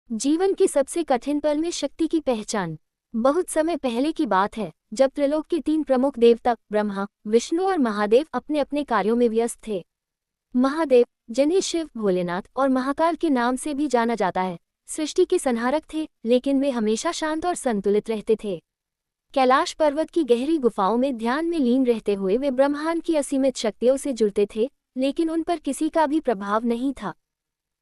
जीवन के सबसे कठिन पल में शक्ति की पहचान। बहुत समय पहले की बात है, जब त्रिलोक के तीन प्रमुख देवता ब्रह्मा, विष्णु और महादेव अपने अपने कार्यों में व्यस्त थे। महादेव, जिन्हें शिव, भोलेनाथ और महाकाल के नाम से भी जाना जाता है, सृष्टि के संहारक थे, लेकिन वे हमेशा शांत और संतुलित रहते थे। कैलाश पर्वत की गहरी गुफाओं में ध्यान में लीन रहते हुए वे ब्रह्मांड की असीमित शक्तियों से जुड़ते थे, लेकिन उन पर किसी का भी प्रभाव नहीं था।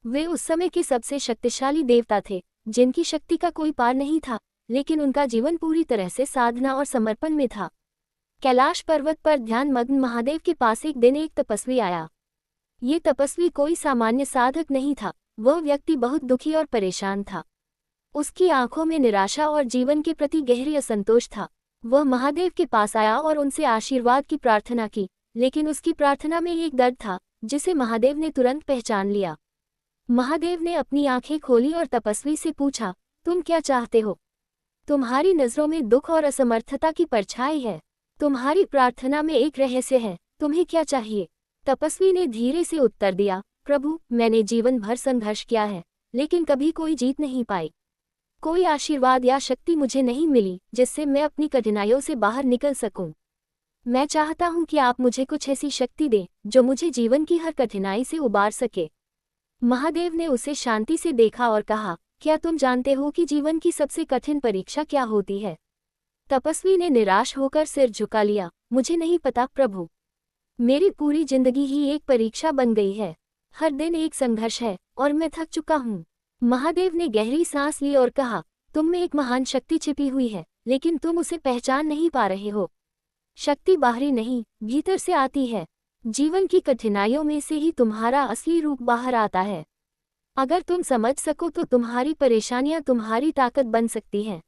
वे उस समय के सबसे शक्तिशाली देवता थे, जिनकी शक्ति का कोई पार नहीं था, लेकिन उनका जीवन पूरी तरह से साधना और समर्पण में था। कैलाश पर्वत पर ध्यानमग्न महादेव के पास एक दिन एक तपस्वी आया। ये तपस्वी कोई सामान्य साधक नहीं था, वह व्यक्ति बहुत दुखी और परेशान था। उसकी आंखों में निराशा और जीवन के प्रति गहरी असंतोष था। वह महादेव के पास आया और उनसे आशीर्वाद की प्रार्थना की, लेकिन उसकी प्रार्थना में एक दर्द था, जिसे महादेव ने तुरंत पहचान लिया। महादेव ने अपनी आंखें खोली और तपस्वी से पूछा, तुम क्या चाहते हो? तुम्हारी नजरों में दुख और असमर्थता की परछाई है। तुम्हारी प्रार्थना में एक रहस्य है, तुम्हें क्या चाहिए? तपस्वी ने धीरे से उत्तर दिया, प्रभु, मैंने जीवन भर संघर्ष किया है, लेकिन कभी कोई जीत नहीं पाई। कोई आशीर्वाद या शक्ति मुझे नहीं मिली, जिससे मैं अपनी कठिनाइयों से बाहर निकल सकूं। मैं चाहता हूं कि आप मुझे कुछ ऐसी शक्ति दें, जो मुझे जीवन की हर कठिनाई से उबार सके। महादेव ने उसे शांति से देखा और कहा, क्या तुम जानते हो कि जीवन की सबसे कठिन परीक्षा क्या होती है? तपस्वी ने निराश होकर सिर झुका लिया, मुझे नहीं पता प्रभु। मेरी पूरी जिंदगी ही एक परीक्षा बन गई है। हर दिन एक संघर्ष है और मैं थक चुका हूँ। महादेव ने गहरी सांस ली और कहा, तुम में एक महान शक्ति छिपी हुई है, लेकिन तुम उसे पहचान नहीं पा रहे हो। शक्ति बाहरी नहीं, भीतर से आती है। जीवन की कठिनाइयों में से ही तुम्हारा असली रूप बाहर आता है। अगर तुम समझ सको तो तुम्हारी परेशानियां तुम्हारी ताकत बन सकती हैं।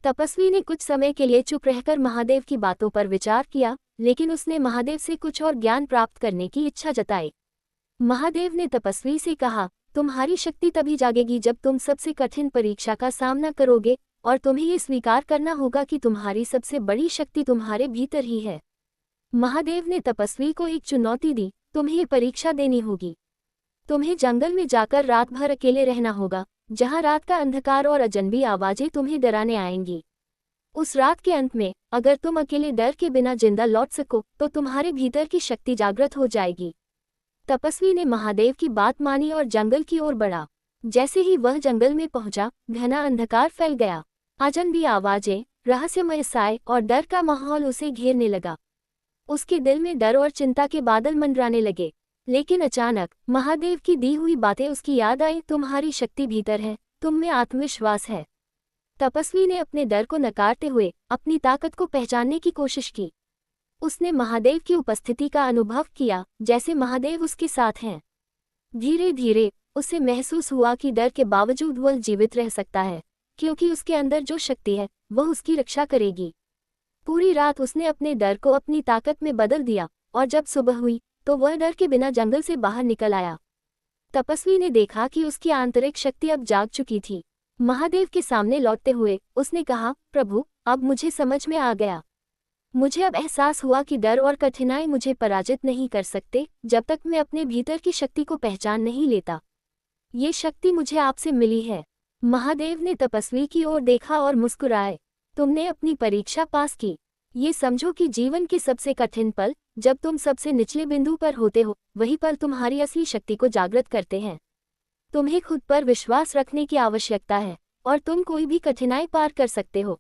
तपस्वी ने कुछ समय के लिए चुप रहकर महादेव की बातों पर विचार किया, लेकिन उसने महादेव से कुछ और ज्ञान प्राप्त करने की इच्छा जताई। महादेव ने तपस्वी से कहा, तुम्हारी शक्ति तभी जागेगी जब तुम सबसे कठिन परीक्षा का सामना करोगे, और तुम्हें ये स्वीकार करना होगा कि तुम्हारी सबसे बड़ी शक्ति तुम्हारे भीतर ही है। महादेव ने तपस्वी को एक चुनौती दी, तुम्हें ये परीक्षा देनी होगी। तुम्हें जंगल में जाकर रात भर अकेले रहना होगा, जहां रात का अंधकार और अजनबी आवाजें तुम्हें डराने आएंगी। उस रात के अंत में, अगर तुम अकेले डर के बिना जिंदा लौट सको, तो तुम्हारे भीतर की शक्ति जागृत हो जाएगी। तपस्वी ने महादेव की बात मानी और जंगल की ओर बढ़ा। जैसे ही वह जंगल में पहुंचा, घना अंधकार फैल गया। अजनबी आवाजें, रहस्यमय साए और डर का माहौल उसे घेरने लगा। उसके दिल में डर और चिंता के बादल मंडराने लगे। लेकिन अचानक महादेव की दी हुई बातें उसकी याद आई, तुम्हारी शक्ति भीतर है, तुम में आत्मविश्वास है। तपस्वी ने अपने डर को नकारते हुए अपनी ताकत को पहचानने की कोशिश की। उसने महादेव की उपस्थिति का अनुभव किया, जैसे महादेव उसके साथ हैं। धीरे धीरे उसे महसूस हुआ कि डर के बावजूद वह जीवित रह सकता है, क्योंकि उसके अंदर जो शक्ति है वह उसकी रक्षा करेगी। पूरी रात उसने अपने डर को अपनी ताकत में बदल दिया, और जब सुबह हुई तो वह डर के बिना जंगल से बाहर निकल आया। तपस्वी ने देखा कि उसकी आंतरिक शक्ति अब जाग चुकी थी। महादेव के सामने लौटते हुए उसने कहा, प्रभु, अब मुझे समझ में आ गया। मुझे अब एहसास हुआ कि डर और कठिनाई मुझे पराजित नहीं कर सकते, जब तक मैं अपने भीतर की शक्ति को पहचान नहीं लेता। ये शक्ति मुझे आपसे मिली है। महादेव ने तपस्वी की ओर देखा और मुस्कुराए, तुमने अपनी परीक्षा पास की। ये समझो कि जीवन के सबसे कठिन पल, जब तुम सबसे निचले बिंदु पर होते हो, वही पल तुम्हारी असली शक्ति को जागृत करते हैं। तुम्हें खुद पर विश्वास रखने की आवश्यकता है, और तुम कोई भी कठिनाई पार कर सकते हो।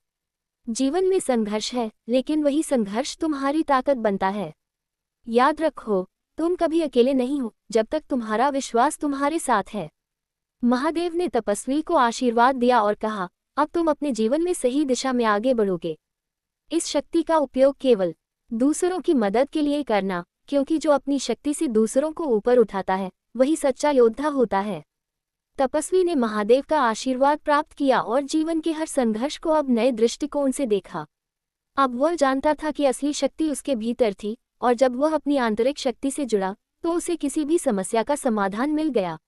जीवन में संघर्ष है, लेकिन वही संघर्ष तुम्हारी ताकत बनता है। याद रखो, तुम कभी अकेले नहीं हो, जब तक तुम्हारा विश्वास तुम्हारे साथ है। महादेव ने तपस्वी को आशीर्वाद दिया और कहा, अब तुम अपने जीवन में सही दिशा में आगे बढ़ोगे। इस शक्ति का उपयोग केवल दूसरों की मदद के लिए करना, क्योंकि जो अपनी शक्ति से दूसरों को ऊपर उठाता है, वही सच्चा योद्धा होता है। तपस्वी ने महादेव का आशीर्वाद प्राप्त किया और जीवन के हर संघर्ष को अब नए दृष्टिकोण से देखा। अब वह जानता था कि असली शक्ति उसके भीतर थी, और जब वह अपनी आंतरिक शक्ति से जुड़ा, तो उसे किसी भी समस्या का समाधान मिल गया।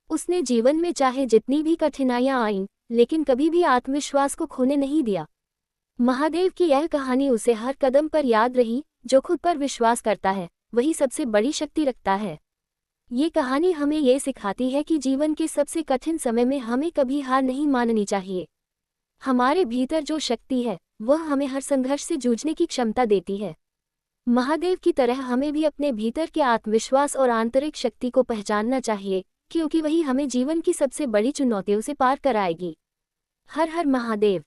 उसने जीवन में चाहे जितनी भी कठिनाइयां आईं, लेकिन कभी भी आत्मविश्वास को खोने नहीं दिया। महादेव की यह कहानी उसे हर कदम पर याद रही, जो खुद पर विश्वास करता है, वही सबसे बड़ी शक्ति रखता है। ये कहानी हमें ये सिखाती है कि जीवन के सबसे कठिन समय में हमें कभी हार नहीं माननी चाहिए। हमारे भीतर जो शक्ति है वह हमें हर संघर्ष से जूझने की क्षमता देती है। महादेव की तरह हमें भी अपने भीतर के आत्मविश्वास और आंतरिक शक्ति को पहचानना चाहिए, क्योंकि वही हमें जीवन की सबसे बड़ी चुनौतियों से पार कराएगी। हर हर महादेव।